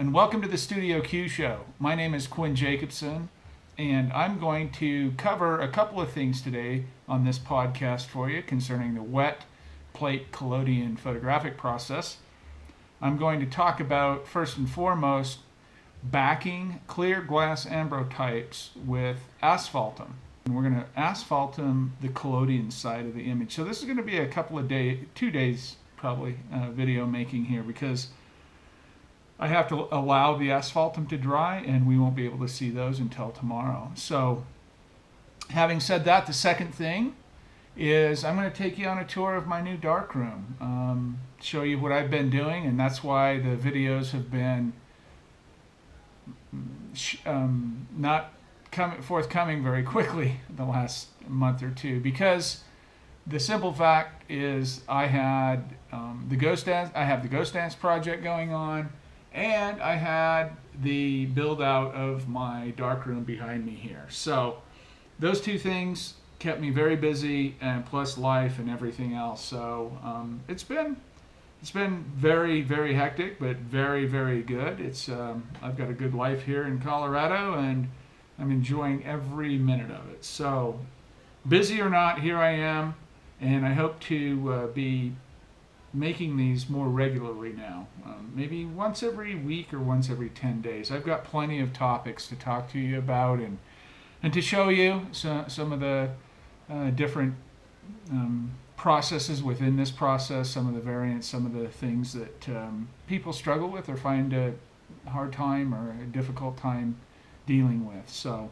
and welcome to the Studio Q Show. My name is Quinn Jacobson, and I'm going to cover a couple of things today on this podcast for you concerning the wet plate collodion photographic process. I'm going to talk about, first and foremost, backing clear glass ambrotypes with asphaltum. And we're going to asphaltum the collodion side of the image. So this is going to be a couple of days, 2 days probably, video making here, because I have to allow the asphaltum to dry and we won't be able to see those until tomorrow. So having said that, the second thing is I'm going to take you on a tour of my new darkroom, show you what I've been doing, and that's why the videos have been not forthcoming very quickly the last month or two, because the simple fact is I had the Ghost Dance project going on, and I had the build out of my darkroom behind me here. So those two things kept me very busy, and plus life and everything else. So it's been very, very hectic, but very, very good. I've got a good life here in Colorado, and I'm enjoying every minute of it. So busy or not, here I am, and I hope to be making these more regularly now, maybe once every week or once every 10 days. I've got plenty of topics to talk to you about and to show you some of the different processes within this process, some of the variants, some of the things that people struggle with or find a hard time or a difficult time dealing with. So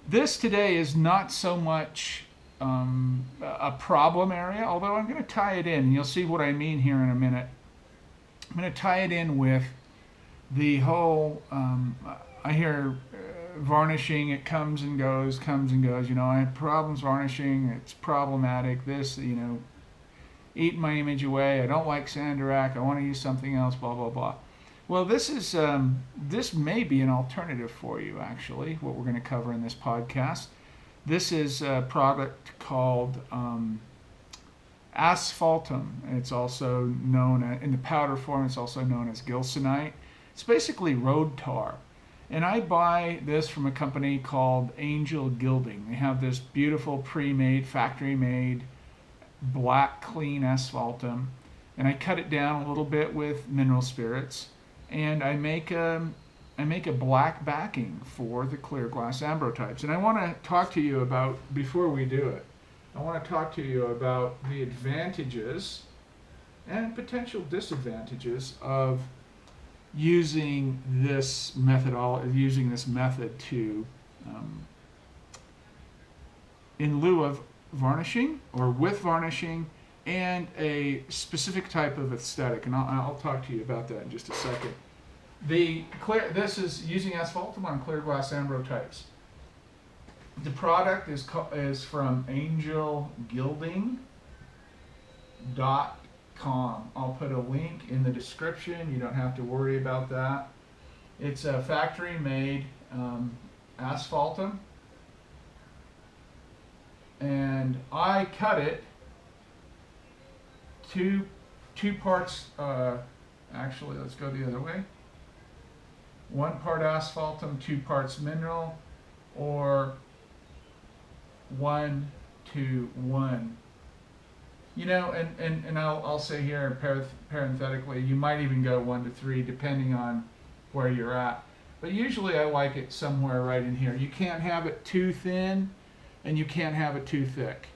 this today is not so much a problem area, although I'm going to tie it in, and you'll see what I mean here in a minute. I'm going to tie it in with the whole, I hear varnishing, it comes and goes, you know, I have problems varnishing, it's problematic, this, you know, eating my image away, I don't like Sanderac, I want to use something else, blah, blah, blah. Well, this may be an alternative for you, actually, what we're going to cover in this podcast. This is a product called Asphaltum. It's also known, in the powder form, it's also known as Gilsonite. It's basically road tar. And I buy this from a company called Angel Gilding. They have this beautiful pre-made, factory-made, black, clean asphaltum. And I cut it down a little bit with mineral spirits. And I make a black backing for the clear glass ambrotypes. And I want to talk to you about, before we do it, I want to talk to you about the advantages and potential disadvantages of using this method to, in lieu of varnishing or with varnishing and a specific type of aesthetic. And I'll talk to you about that in just a second. This is using asphaltum on clear glass ambrotypes. The product is from angelgilding.com. I'll put a link in the description. You don't have to worry about that. It's a factory-made asphaltum, and I cut it two parts. Actually, let's go the other way. 1 part asphaltum, 2 parts mineral, or 1 to 1. You know, and I'll say here parenthetically, you might even go 1 to 3 depending on where you're at. But usually I like it somewhere right in here. You can't have it too thin and you can't have it too thick.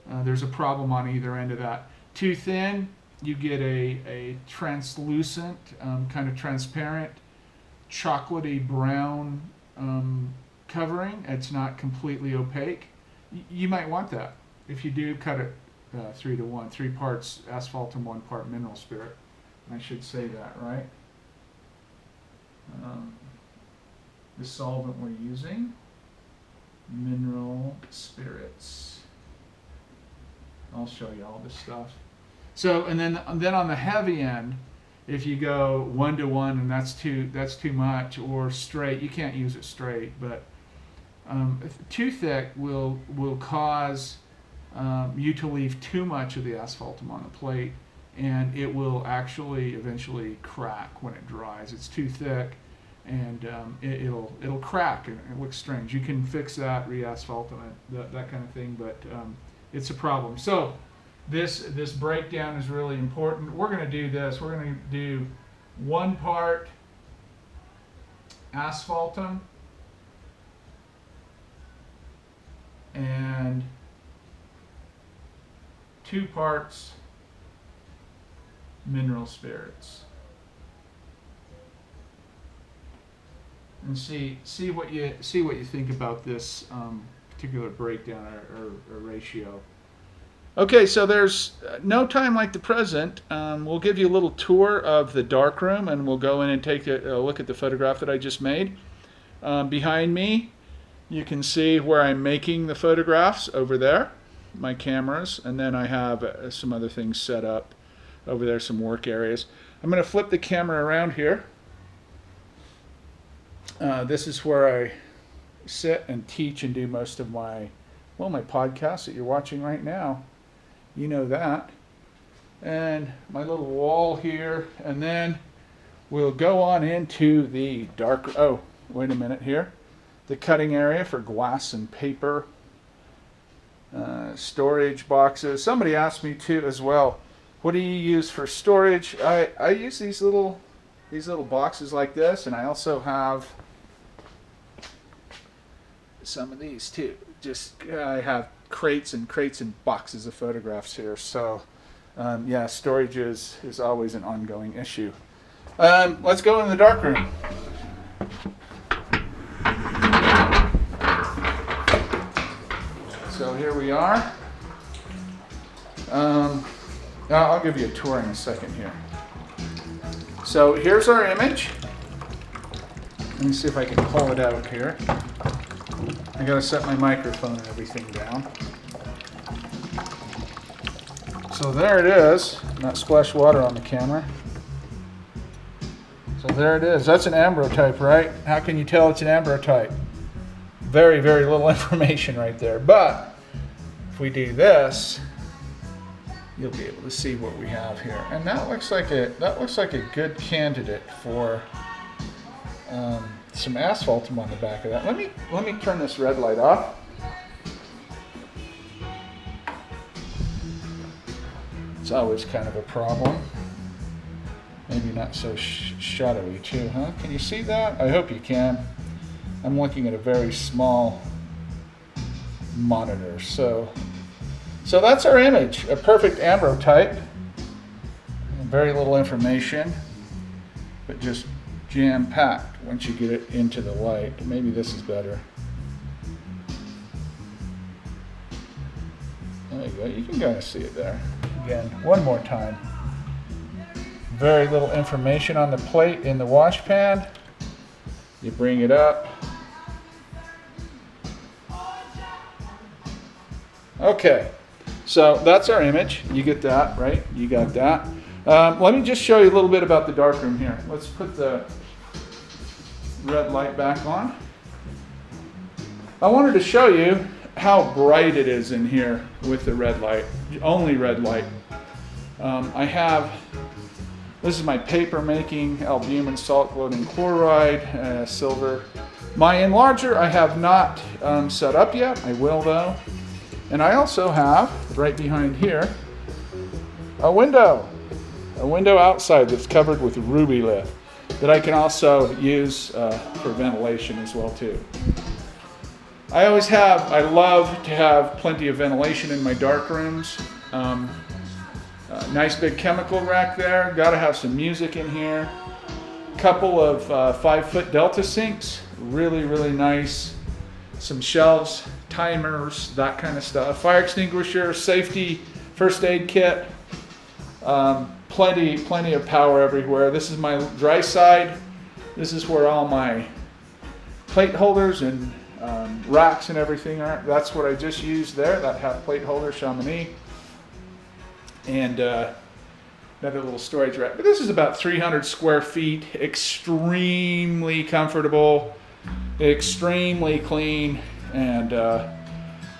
There's a problem on either end of that. Too thin, you get a translucent, kind of transparent, chocolatey brown covering. It's not completely opaque. You might want that if you do cut it 3 to 1, 3 parts asphaltum, 1 part mineral spirit. I should say that, right? The solvent we're using, mineral spirits. I'll show you all this stuff. So, and then on the heavy end, if you go 1 to 1 and that's too much, or straight, you can't use it straight, but too thick will cause you to leave too much of the asphaltum on the plate, and it will actually eventually crack when it dries. It's too thick, and it'll crack, and it looks strange. You can fix that, re-asphaltum it, that kind of thing, but it's a problem. So this breakdown is really important. We're going to do this. We're going to do 1 part asphaltum and 2 parts mineral spirits, and see what you think about this particular breakdown or ratio. Okay, so there's no time like the present. We'll give you a little tour of the darkroom, and we'll go in and take a look at the photograph that I just made. Behind me, you can see where I'm making the photographs over there, my cameras, and then I have some other things set up over there, some work areas. I'm going to flip the camera around here. This is where I sit and teach and do most of my podcasts that you're watching right now. You know that. And my little wall here, and then we'll go on into the dark, oh, wait a minute here. The cutting area for glass and paper, storage boxes. Somebody asked me too as well, what do you use for storage? I use these little boxes like this, and I also have some of these too. I have crates and boxes of photographs here. So yeah, storage is always an ongoing issue. Let's go in the darkroom. So here we are. I'll give you a tour in a second here. So here's our image. Let me see if I can pull it out here. I gotta set my microphone and everything down. So there it is. Not splash water on the camera. So there it is. That's an ambrotype, right? How can you tell it's an ambrotype? Very, very little information right there. But if we do this, you'll be able to see what we have here. And that looks like a good candidate for some asphaltum on the back of that. Let me turn this red light off. It's always kind of a problem. Maybe not so shadowy too, huh? Can you see that? I hope you can. I'm looking at a very small monitor. So that's our image, a perfect ambrotype. Very little information, but just jam-packed once you get it into the light. Maybe this is better. There you go. You can kind of see it there. Again, one more time. Very little information on the plate in the wash pan. You bring it up. Okay, so that's our image. You get that, right? You got that. Let me just show you a little bit about the darkroom here. Let's put the red light back on. I wanted to show you how bright it is in here with the red light, only red light. This is my paper making albumin salt gloating chloride, silver. My enlarger I have not set up yet. I will though. And I also have, right behind here, a window outside that's covered with ruby lith that I can also use for ventilation as well too. I love to have plenty of ventilation in my dark rooms. Nice big chemical rack there. Got to have some music in here. Couple of 5-foot Delta sinks. Really, really nice. Some shelves, timers, that kind of stuff. Fire extinguisher, safety, first aid kit. Plenty of power everywhere. This is my dry side. This is where all my plate holders and racks and everything are. That's what I just used there. That half plate holder, Chamonix. And another little storage rack. But this is about 300 square feet. Extremely comfortable, extremely clean, and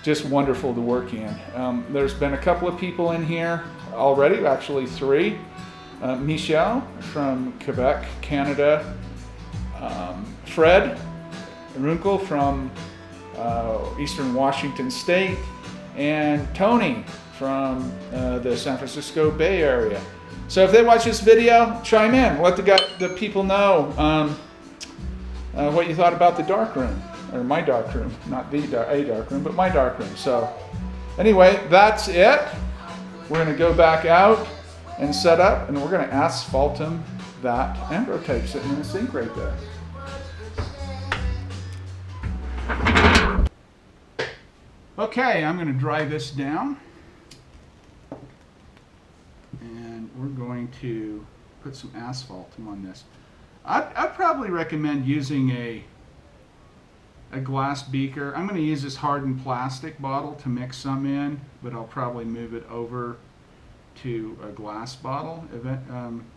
just wonderful to work in. There's been a couple of people in here already, actually 3. Michel from Quebec, Canada. Fred Runkel from Eastern Washington State. And Tony from the San Francisco Bay Area. So if they watch this video, chime in. Let the people know what you thought about the dark room, or my dark room, not a dark room, but my dark room. So anyway, that's it. We're going to go back out and set up, and we're going to asphaltum that Ambrotype sitting in the sink right there. Okay, I'm going to dry this down, and we're going to put some asphaltum on this. I'd probably recommend using a glass beaker. I'm going to use this hardened plastic bottle to mix some in, but I'll probably move it over to a glass bottle.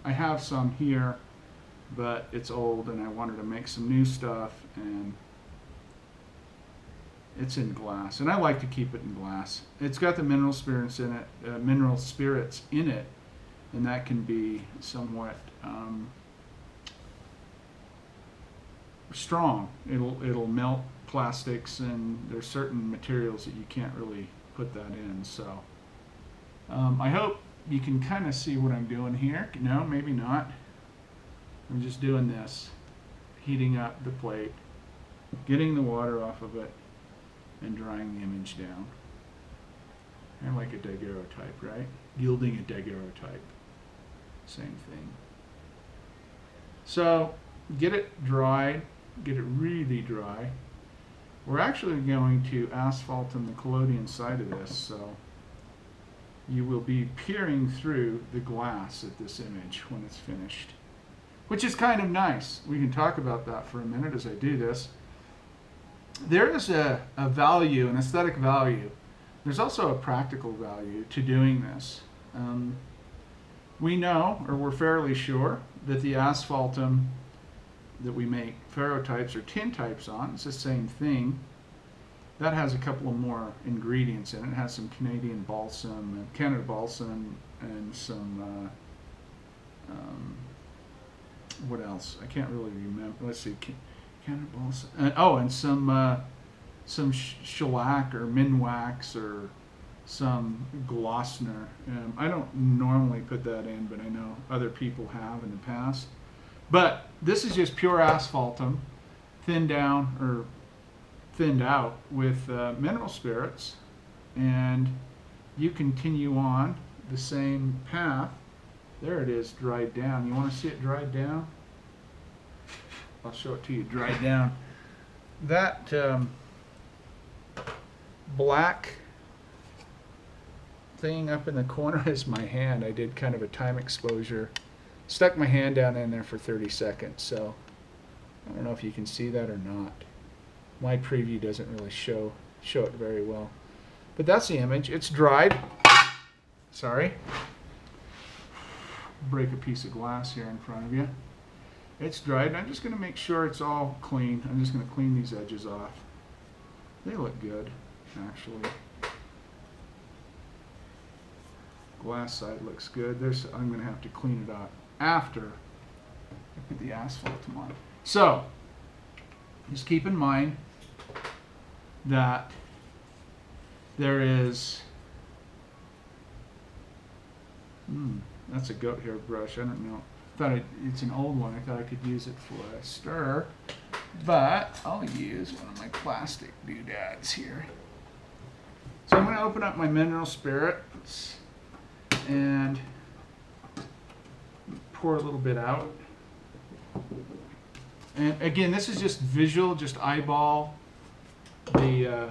I have some here, but it's old and I wanted to make some new stuff, and it's in glass, and I like to keep it in glass. It's got the mineral spirits in it, and that can be somewhat strong. It'll melt plastics, and there's certain materials that you can't really put that in. So I hope you can kind of see what I'm doing here. No, maybe not. I'm just doing this, heating up the plate, getting the water off of it, and drying the image down. And like a daguerreotype, right? Gilding a daguerreotype. Same thing. So get it dried, get it really dry. We're actually going to asphaltum the collodion side of this, so you will be peering through the glass at this image when it's finished, which is kind of nice. We can talk about that for a minute as I do this. There is a value, an aesthetic value. There's also a practical value to doing this. We know, or we're fairly sure, that the asphaltum that we make ferrotypes or tintypes on, it's the same thing. That has a couple of more ingredients in it. It has some Canadian balsam, and Canada balsam, and some, what else? I can't really remember. Let's see, Canada balsam. And some shellac or minwax or some Glossner. I don't normally put that in, but I know other people have in the past. But this is just pure asphaltum, thinned out with mineral spirits, and you continue on the same path. There it is, dried down. You want to see it dried down? I'll show it to you dried down. That black thing up in the corner is my hand. I did kind of a time exposure. Stuck my hand down in there for 30 seconds, so I don't know if you can see that or not. My preview doesn't really show it very well. But that's the image. It's dried. Sorry. Break a piece of glass here in front of you. It's dried. I'm just going to make sure it's all clean. I'm just going to clean these edges off. They look good, actually. Glass side looks good. I'm going to have to clean it up after I put the asphaltum on. So, just keep in mind that there is, that's a goat hair brush. I don't know. It's an old one. I thought I could use it for a stir, but I'll use one of my plastic doodads here. So I'm going to open up my mineral spirits and pour a little bit out. And again, this is just visual, just eyeball the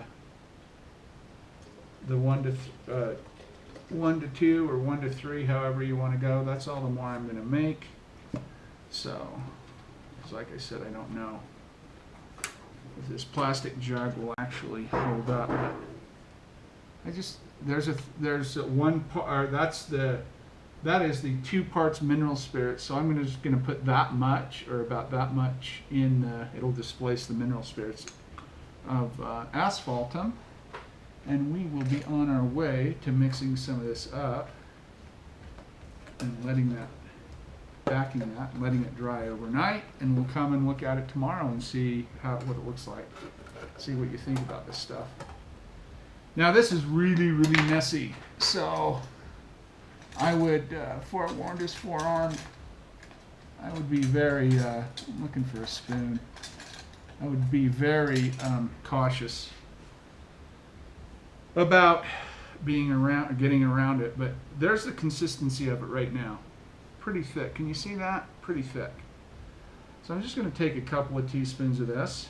1 to 2 or 1 to 3, however you want to go. That's all the more I'm going to make. So, like I said, I don't know if this plastic jug will actually hold up. But there's one part. That is the 2 parts mineral spirit. So I'm just going to put that much, or about that much, in. It'll displace the mineral spirits of asphaltum. And we will be on our way to mixing some of this up and backing that, and letting it dry overnight, and we'll come and look at it tomorrow and see what it looks like. See what you think about this stuff. Now this is really, really messy, so I would, forewarned is forearmed, I would be very, I'm looking for a spoon, I would be very cautious about getting around it, but there's the consistency of it right now. Pretty thick. Can you see that? Pretty thick. So I'm just going to take a couple of teaspoons of this.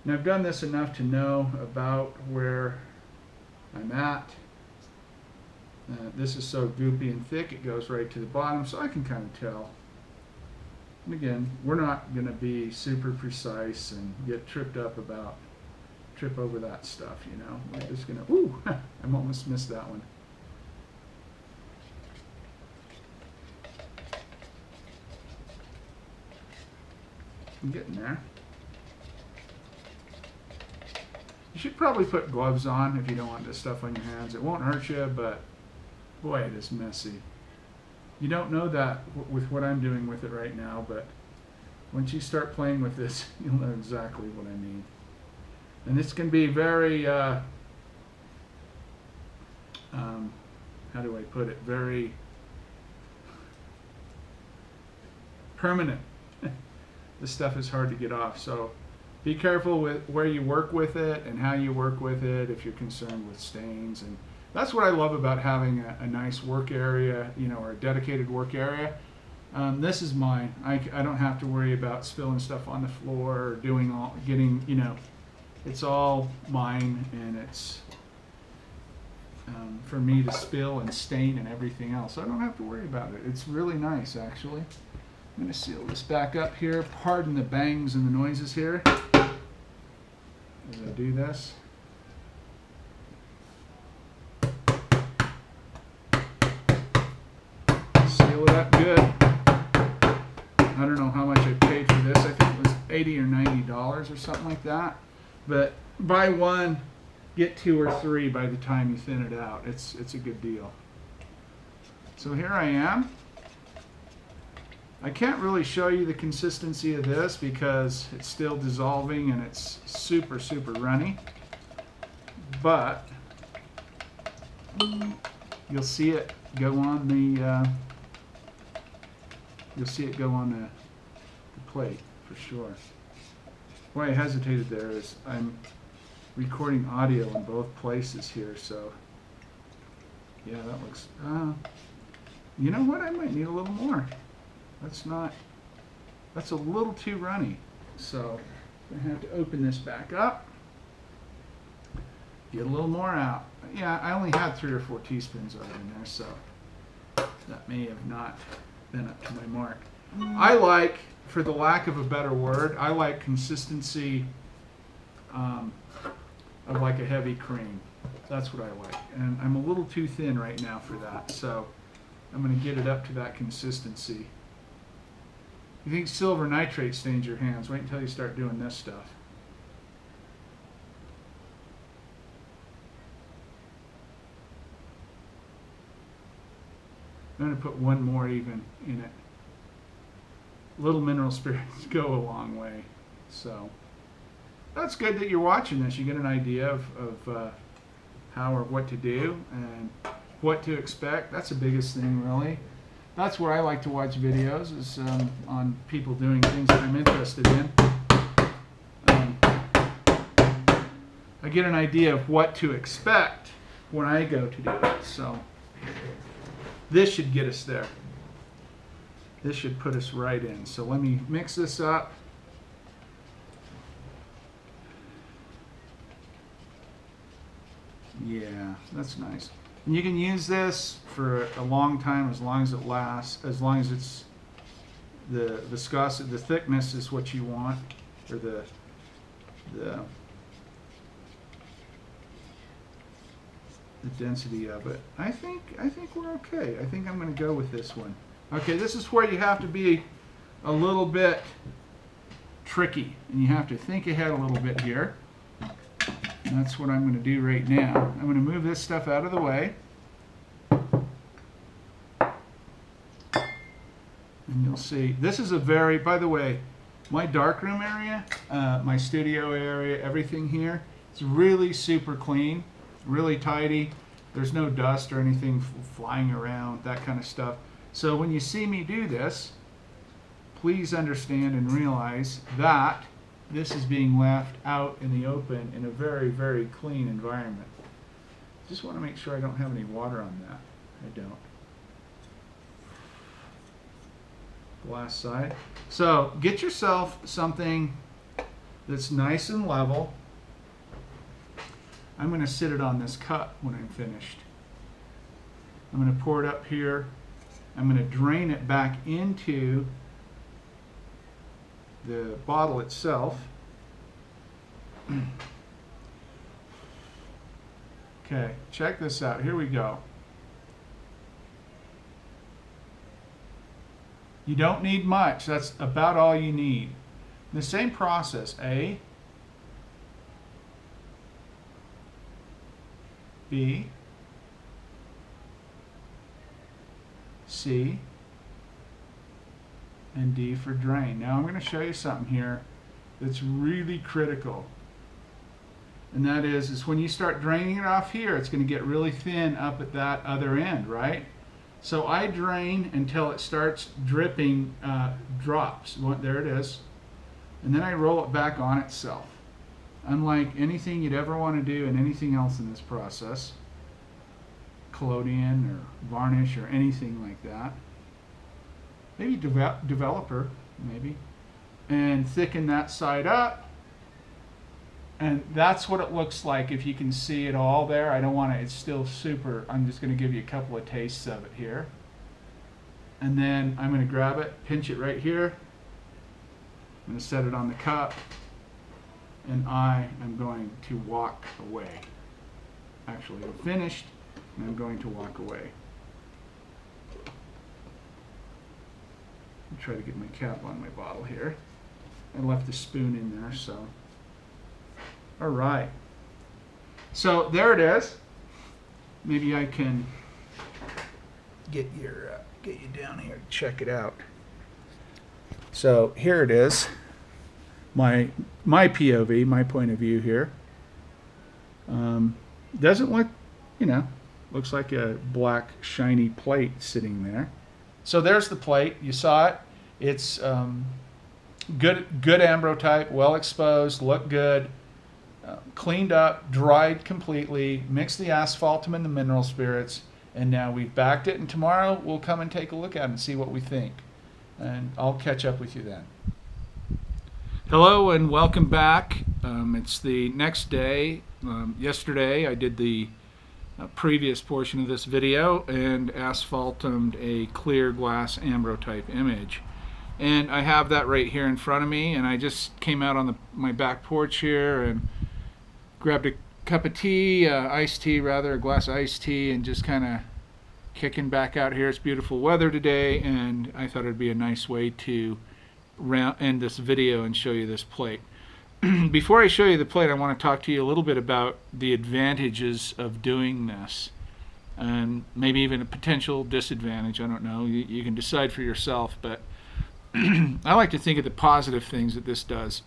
Now I've done this enough to know about where I'm at. This is so goopy and thick it goes right to the bottom, so I can kind of tell. And again, we're not going to be super precise and get trip over that stuff, you know. We're just going to, ooh, I almost missed that one. I'm getting there. You should probably put gloves on if you don't want this stuff on your hands. It won't hurt you, but boy, it is messy. You don't know that with what I'm doing with it right now, but once you start playing with this, you'll know exactly what I mean. And this can be very, how do I put it, very permanent. This stuff is hard to get off, so be careful with where you work with it and how you work with it if you're concerned with stains. And that's what I love about having a nice work area, you know, or a dedicated work area. This is mine. I don't have to worry about spilling stuff on the floor or getting, you know, it's all mine, and it's for me to spill and stain and everything else. So I don't have to worry about it. It's really nice, actually. I'm going to seal this back up here. Pardon the bangs and the noises here as I do this. Seal it up good. I don't know how much I paid for this. I think it was $80 or $90 or something like that. But buy one, get 2 or 3 by the time you thin it out. It's a good deal. So here I am. I can't really show you the consistency of this because it's still dissolving and it's super, super runny. But you'll see it go on the plate for sure. Why I hesitated there is I'm recording audio in both places here, so yeah, that looks, you know what, I might need a little more. That's a little too runny, so I'm gonna have to open this back up, get a little more out. Yeah, I only had 3 or 4 teaspoons of it in there, so that may have not been up to my mark. I like, for the lack of a better word, I like consistency of like a heavy cream. That's what I like. And I'm a little too thin right now for that, so I'm going to get it up to that consistency. You think silver nitrate stains your hands? Wait until you start doing this stuff. I'm going to put one more even in it. Little mineral spirits go a long way. So that's good that you're watching this. You get an idea of how or what to do and what to expect. That's the biggest thing, really. That's where I like to watch videos, is on people doing things that I'm interested in. I get an idea of what to expect when I go to do it. So this should get us there. This should put us right in. So let me mix this up. Yeah, that's nice. And you can use this for a long time, as long as it lasts, as long as it's the viscosity, the thickness is what you want, or the density of it. I think we're okay. I think I'm going to go with this one. Okay, this is where you have to be a little bit tricky, and you have to think ahead a little bit here. That's what I'm going to do right now. I'm going to move this stuff out of the way. And you'll see, this is a very, by the way, my darkroom area, my studio area, everything here, it's really super clean, really tidy. There's no dust or anything flying around, that kind of stuff. So when you see me do this, please understand and realize that this is being left out in the open in a very, very clean environment. Just want to make sure I don't have any water on that. I don't. Glass side. So get yourself something that's nice and level. I'm going to sit it on this cup when I'm finished. I'm going to pour it up here. I'm going to drain it back into the bottle itself. Okay, check this out. Here we go. You don't need much. That's about all you need. The same process, A, B, C, and D for drain. Now I'm going to show you something here that's really critical. And that is when you start draining it off here, it's going to get really thin up at that other end, right? So I drain until it starts dripping drops. There it is. And then I roll it back on itself. Unlike anything you'd ever want to do and anything else in this process, collodion or varnish or anything like that. Maybe developer, maybe. And thicken that side up. And that's what it looks like if you can see it all there. I don't want to, it's still super, I'm just going to give you a couple of tastes of it here. And then I'm going to grab it, pinch it right here. I'm going to set it on the cup. And I am going to walk away. Actually, I'm finished, and I'm going to walk away. I'll try to get my cap on my bottle here. I left the spoon in there, so. All right. So there it is. Maybe I can get you down here to check it out. So here it is. My POV, my point of view here. Doesn't look, looks like a black shiny plate sitting there. So there's the plate. You saw it. It's good ambrotype, well exposed, look good. Cleaned up, dried completely, mixed the asphaltum and the mineral spirits, and now we've backed it, and tomorrow we'll come and take a look at it and see what we think. And I'll catch up with you then. Hello and welcome back. It's the next day. Yesterday I did the previous portion of this video and asphaltumed a clear glass ambrotype image. And I have that right here in front of me, and I just came out on my back porch here and grabbed a cup of tea, iced tea rather, a glass of iced tea, and just kind of kicking back out here. It's beautiful weather today, and I thought it'd be a nice way to end this video and show you this plate. Before I show you the plate, I want to talk to you a little bit about the advantages of doing this, and maybe even a potential disadvantage. I don't know. You can decide for yourself, but I like to think of the positive things that this does.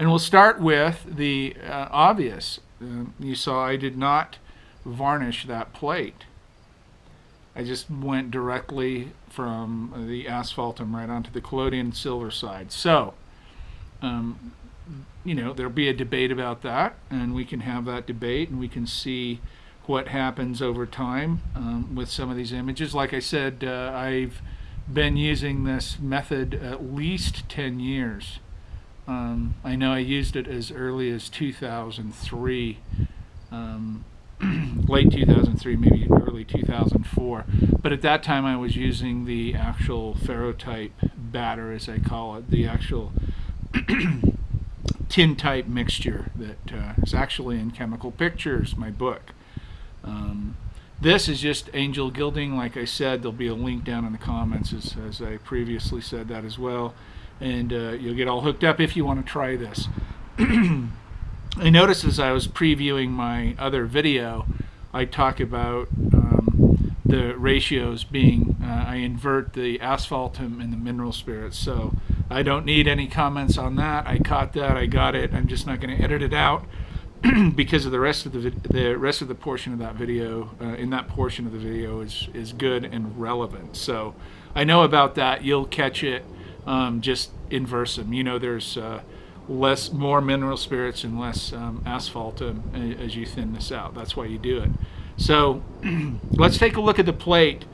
And we'll start with the obvious. You saw I did not varnish that plate. I just went directly from the asphaltum right onto the collodion silver side. So, there'll be a debate about that, and we can have that debate, and we can see what happens over time with some of these images. Like I said, I've been using this method at least 10 years. I know I used it as early as 2003, late 2003, maybe early 2004. But at that time I was using the actual ferrotype batter, as I call it, the actual tin type mixture that is actually in Chemical Pictures, my book. This is just angel gilding. Like I said, there'll be a link down in the comments as I previously said that as well. And you'll get all hooked up if you want to try this. I noticed as I was previewing my other video, I talk about the ratios being, I invert the asphaltum and the mineral spirits. So I don't need any comments on that. I caught that, I got it. I'm just not going to edit it out because of the rest of the portion of that video. In that portion of the video is good and relevant. So I know about that. You'll catch it. Just inverse them. You know, there's more mineral spirits and less asphaltum as you thin this out. That's why you do it. So let's take a look at the plate.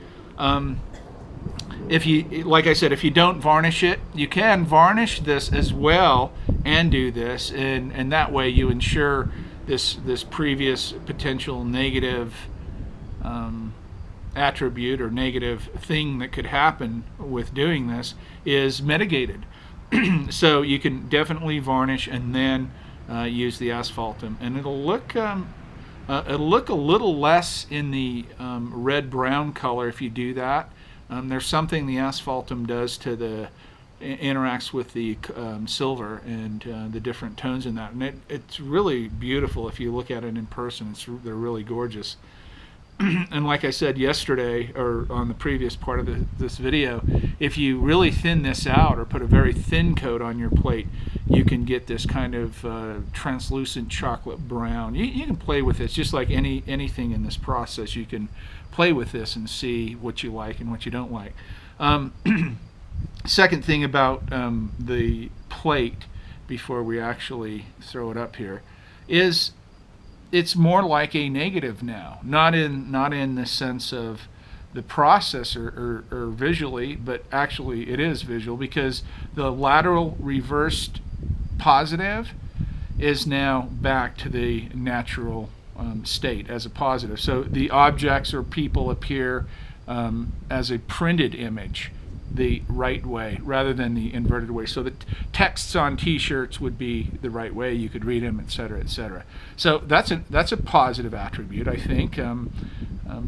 If you, like I said, if you don't varnish it, you can varnish this as well and do this, and that way you ensure this previous potential negative attribute or negative thing that could happen with doing this is mitigated. So you can definitely varnish and then use the asphaltum, and it'll look a little less in the red-brown color if you do that. There's something the asphaltum does to the interacts with the silver and the different tones in that, and it's really beautiful if you look at it in person. They're really gorgeous. And like I said yesterday, or on the previous part of this video, if you really thin this out or put a very thin coat on your plate, you can get this kind of translucent chocolate brown. You can play with this just like anything in this process. You can play with this and see what you like and what you don't like. Second thing about the plate, before we actually throw it up here, is it's more like a negative now, not in the sense of the process or visually, but actually it is visual, because the lateral reversed positive is now back to the natural state as a positive. So the objects or people appear as a printed image the right way rather than the inverted way. So the texts on t-shirts would be the right way, you could read them, etc., etc. So that's a positive attribute, I think,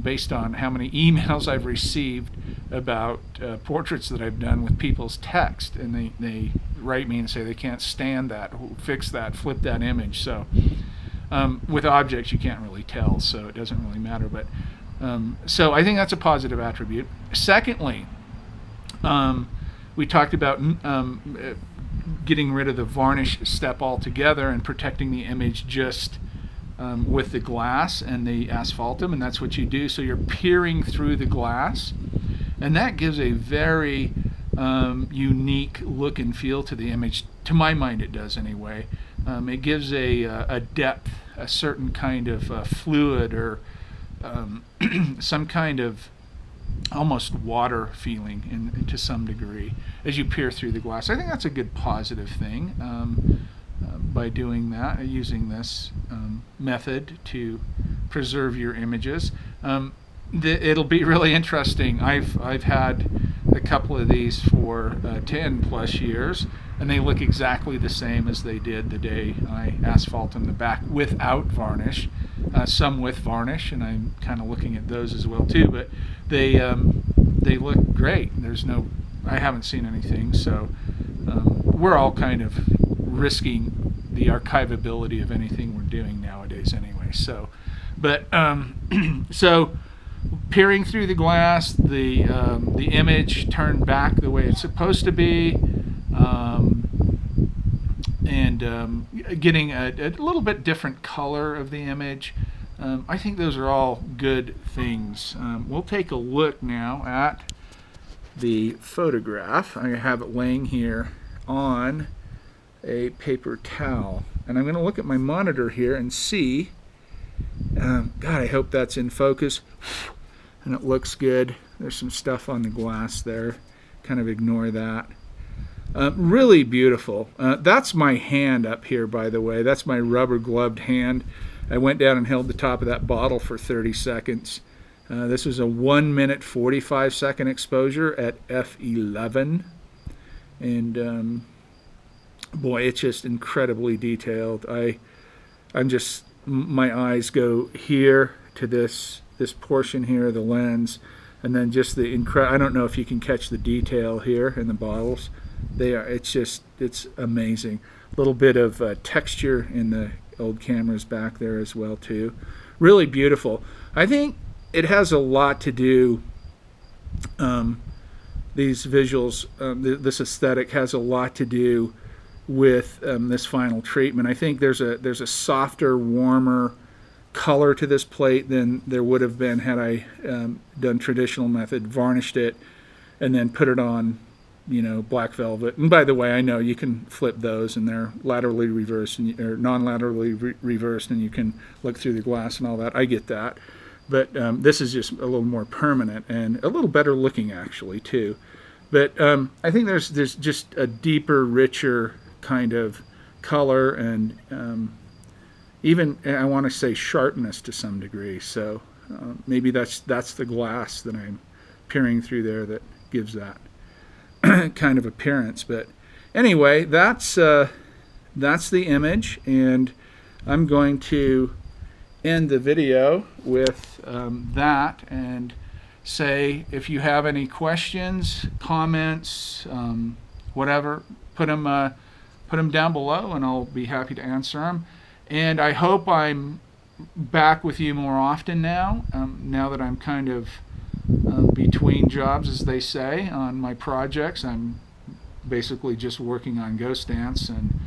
based on how many emails I've received about portraits that I've done with people's text, and they write me and say they can't stand that, fix that, flip that image. So with objects you can't really tell, so it doesn't really matter. But so I think that's a positive attribute. Secondly, we talked about getting rid of the varnish step altogether and protecting the image just with the glass and the asphaltum, and that's what you do. So you're peering through the glass, and that gives a very unique look and feel to the image. To my mind, it does anyway. It gives a depth, a certain kind of fluid, or some kind of almost water feeling to some degree as you peer through the glass. I think that's a good positive thing by doing that, using this method to preserve your images. It'll be really interesting. I've had a couple of these for 10 plus years, and they look exactly the same as they did the day I asphaltum the back without varnish. Some with varnish, and I'm kind of looking at those as well too, but they look great. I haven't seen anything, so we're all kind of risking the archivability of anything we're doing nowadays anyway. So, but so peering through the glass, the image turned back the way it's supposed to be, and getting a little bit different color of the image. I think those are all good things. We'll take a look now at the photograph. I have it laying here on a paper towel, and I'm going to look at my monitor here and see. God, I hope that's in focus, and it looks good. There's some stuff on the glass there. Kind of ignore that. Really beautiful. That's my hand up here, by the way. That's my rubber gloved hand. I went down and held the top of that bottle for 30 seconds. This was a 1 minute 45 second exposure at f11, and boy, it's just incredibly detailed. I'm just, my eyes go here to this portion here of the lens, and then just the I don't know if you can catch the detail here in the bottles. It's amazing. A little bit of texture in the old cameras back there as well too. Really beautiful. I think it has a lot to do, these visuals, this aesthetic has a lot to do with this final treatment. I think there's a softer, warmer color to this plate than there would have been had I done traditional method, varnished it, and then put it on, you know, black velvet. And by the way, I know you can flip those, and they're laterally reversed or non-laterally reversed, and you can look through the glass and all that. I get that, but this is just a little more permanent and a little better looking actually too. But I think there's just a deeper, richer kind of color, and even I want to say sharpness to some degree. So maybe that's the glass that I'm peering through there that gives that kind of appearance. But anyway, that's the image, and I'm going to end the video with that, and say if you have any questions, comments, whatever, put them down below, and I'll be happy to answer them. And I hope I'm back with you more often now, now that I'm kind of between jobs, as they say, on my projects. I'm basically just working on Ghost Dance and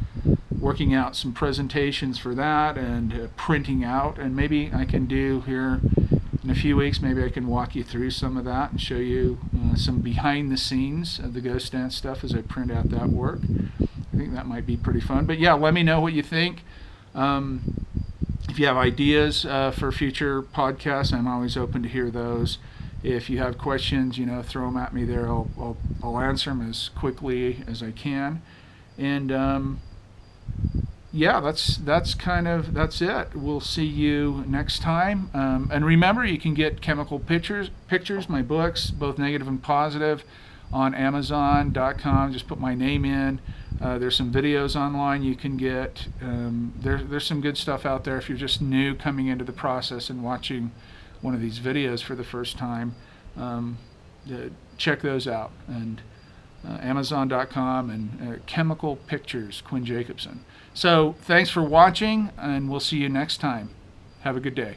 working out some presentations for that, and printing out, and maybe I can do here in a few weeks, maybe I can walk you through some of that and show you some behind the scenes of the Ghost Dance stuff as I print out that work. I think that might be pretty fun. But yeah, let me know what you think. If you have ideas for future podcasts, I'm always open to hear those. If you have questions, you know, throw them at me there. I'll answer them as quickly as I can. And yeah, that's it. We'll see you next time. And remember, you can get chemical pictures, my books, both negative and positive, on Amazon.com. Just put my name in. There's some videos online you can get. There's some good stuff out there if you're just new coming into the process and watching one of these videos for the first time. Check those out. And Amazon.com and Chemical Pictures, Quinn Jacobson. So thanks for watching, and we'll see you next time. Have a good day.